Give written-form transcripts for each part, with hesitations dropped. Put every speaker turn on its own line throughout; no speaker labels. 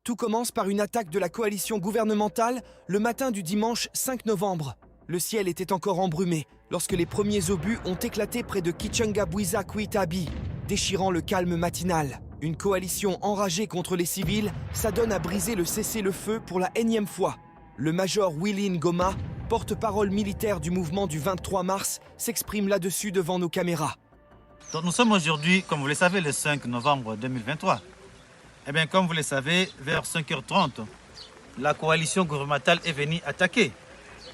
Tout commence par une attaque de la coalition gouvernementale le matin du dimanche 5 novembre. Le ciel était encore embrumé lorsque les premiers obus ont éclaté près de Kichanga-Bwiza Kuitabi, déchirant le calme matinal. Une coalition enragée contre les civils s'adonne à briser le cessez-le-feu pour la énième fois. Le major Willy Ngoma, porte-parole militaire du mouvement du 23 mars, s'exprime là-dessus devant nos caméras.
Donc nous sommes aujourd'hui, comme vous le savez, le 5 novembre 2023. Eh bien, comme vous le savez, vers 5h30, la coalition gouvernementale est venue attaquer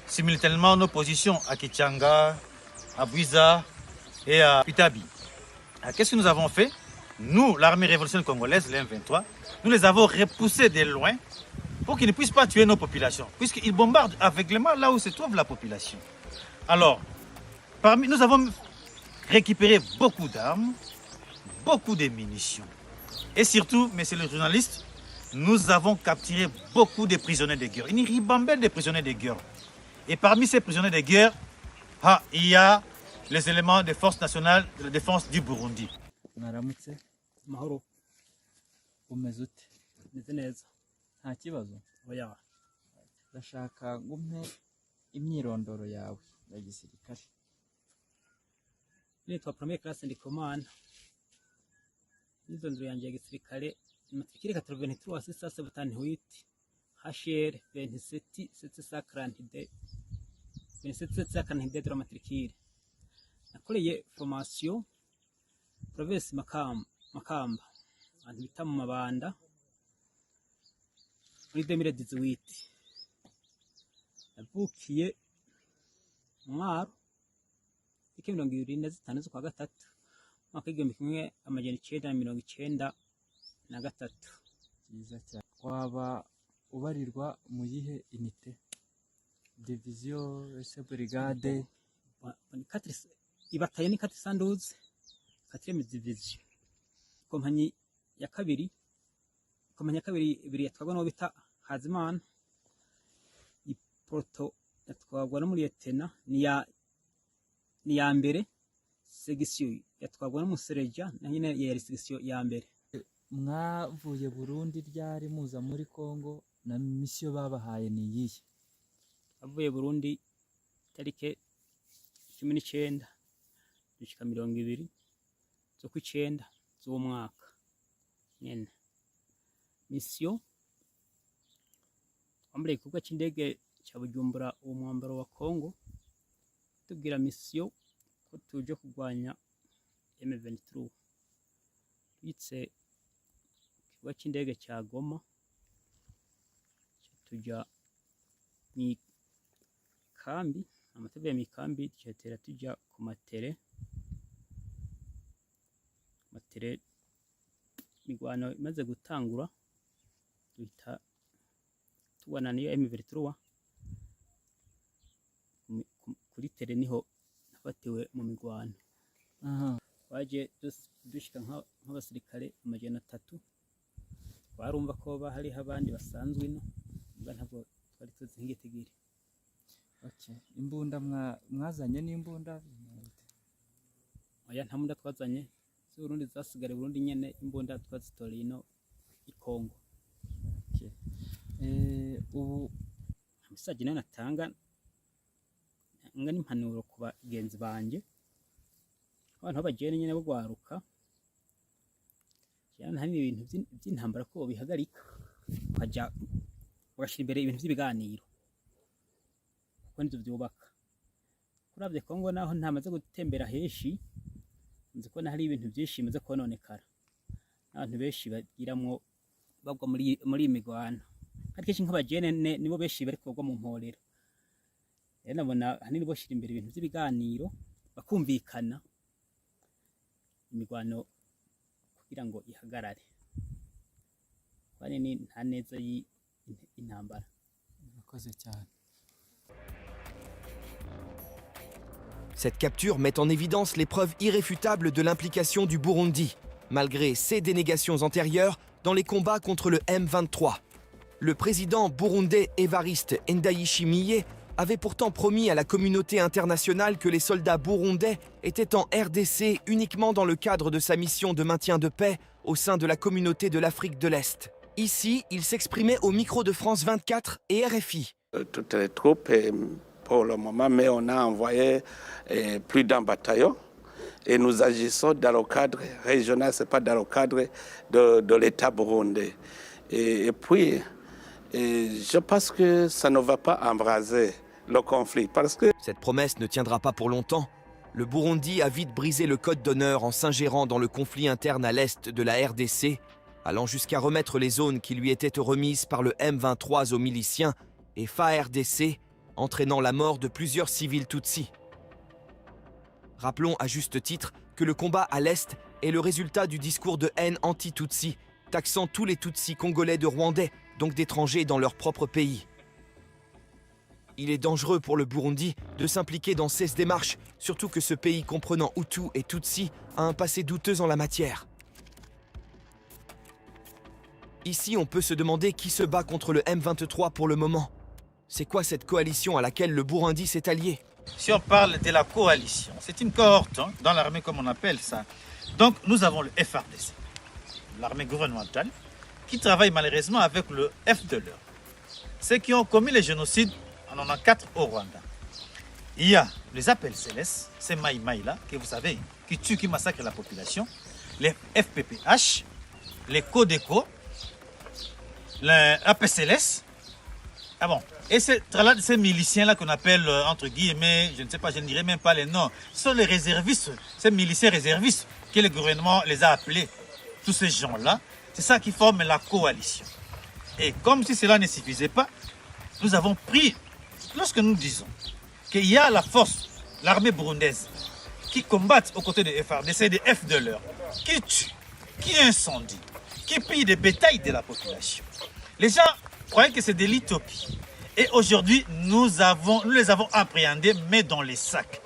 simultanément nos positions à Kichanga, à Bwiza et à Kuitabi. Qu'est-ce que nous avons fait? Nous, l'armée révolutionnaire congolaise, l'M23, nous les avons repoussés de loin pour qu'ils ne puissent pas tuer nos populations, puisqu'ils bombardent aveuglément là où se trouve la population. Alors, nous avons récupéré beaucoup d'armes, beaucoup de munitions. Et surtout, messieurs les journalistes, nous avons capturé beaucoup de prisonniers de guerre, une ribambelle de prisonniers de guerre. Et parmi ces prisonniers de guerre, il y a les éléments des forces nationales de la défense du Burundi.
Mwaramutse mahoro umeze ute meze neza nta kibazo oya ndashaka ngumpe imyirondoro yawe ya gisirikare
nitwa premier classe ndi command n'izondoro yanjye ya gisirikare matricule 83 678 HR 27 742 de la matricule nakoreye formation province Makamba abantu bita mu Mabanda muri 2018 navukiye Mwaro iki 25 z'ukwa gatatu mwaka w'igihumbi kimwe amajana 1993.
Byiza cyane. Waba ubarirwa mu yihe unité? Division, ese brigade?
Ibataye ni 412 4e division. Kompanyi ya kabiri ibiri yatwagwa no bita Hazimana. Iproto yatwagwa no muri Etena ni ya mbere. Section yatwagwa no Musereja na nyine ya section ya mbere.
Mwavuye Burundi ryari muza muri Kongo na mission babahaye ni yihe?
Avuye Burundi tarike 19 dushika 20 zo ku 9 zo mwaka nyene. Mission ambre kuko cy'indege cya Bujumbura uwo mwambaro wa Kongo tubwira mission ko tuje kugwanya M23 yitse kuko cy'indege cya Goma tuja ni kambi amatebe mikambi cyatera tujya ku matere migwano imaze gutangura duhita tubona niyo M23 kuri tere niho nafatiwe mu migwano. Waje dushika nk'abasirikare amajana 3 barumva ko bahari abandi basanzwe no mbwa ntabwo twari tuzi nk'igitigiri.
Okay. Imbunda mwazanye n'imbunda?
Oya nta mbunda twazanye. Burundi zasigare Burundi nyene imbunda twazitoreye no ikongo.
Okay. Ubu
misaje nane natanga ngani impanuro ku bagenzi banje. Abantu bagene nyene bo gwaruka. Cyane hari ibintu by'intambara ko bihagarika. Kwaja bagashira imbere ibintu by'ibiganiro. Kwandi byubaka kuravye Kongo naho ntamaze gutembera heshi nzi ko hari ibintu byinshi bimaze kononekara abantu benshi bagiramwo bagwa muri imigwano ariko nk'abajene nibo benshi bari kugwa mu mporero rero nabona hanini boshira imbere ibintu by'ibiganiro bakumvikana imigwano kugira ngo ihagarare kwani ni nta neza y'intambara.
Murakoze cyane.
Cette capture met en évidence les preuves irréfutables de l'implication du Burundi, malgré ses dénégations antérieures dans les combats contre le M23. Le président burundais Évariste Ndayishimiye avait pourtant promis à la communauté internationale que les soldats burundais étaient en RDC uniquement dans le cadre de sa mission de maintien de paix au sein de la communauté de l'Afrique de l'Est. Ici, il s'exprimait au micro de France 24 et RFI.
Toutes les troupes, pour le moment, mais on a envoyé plus d'un bataillon. Et nous agissons dans le cadre régional, ce n'est pas dans le cadre de l'État burundais. Et puis, je pense que ça ne va pas embraser le conflit. Parce que
cette promesse ne tiendra pas pour longtemps. Le Burundi a vite brisé le code d'honneur en s'ingérant dans le conflit interne à l'est de la RDC, allant jusqu'à remettre les zones qui lui étaient remises par le M23 aux miliciens et FARDC, entraînant la mort de plusieurs civils Tutsis. Rappelons à juste titre que le combat à l'Est est le résultat du discours de haine anti-Tutsi, taxant tous les Tutsis congolais de Rwandais, donc d'étrangers dans leur propre pays. Il est dangereux pour le Burundi de s'impliquer dans ces démarches, surtout que ce pays comprenant Hutu et Tutsi a un passé douteux en la matière. Ici, on peut se demander qui se bat contre le M23 pour le moment. C'est quoi cette coalition à laquelle le Burundi s'est allié ?
Si on parle de la coalition, c'est une cohorte dans l'armée comme on appelle ça. Donc nous avons le FARDC, l'armée gouvernementale, qui travaille malheureusement avec le FDLR. Ceux qui ont commis les génocides en 94 au Rwanda. Il y a les appels célestes, ces Maï là, que vous savez, qui tuent, qui massacrent la population, les FPPH, les Codeco, les APCLS. Ah bon, et ces miliciens-là qu'on appelle, entre guillemets, je ne sais pas, je ne dirais même pas les noms, ce sont les réservistes, ces miliciens réservistes que le gouvernement les a appelés, tous ces gens-là, c'est ça qui forme la coalition. Et comme si cela ne suffisait pas, nous avons pris, lorsque nous disons qu'il y a la force, l'armée burundaise, qui combattent aux côtés des FARDC, des FDLR, qui tuent, qui incendient, qui pillent des bétails de la population. Les gens croyaient que c'est de l'utopie. Et aujourd'hui, nous les avons appréhendés, mais dans les sacs.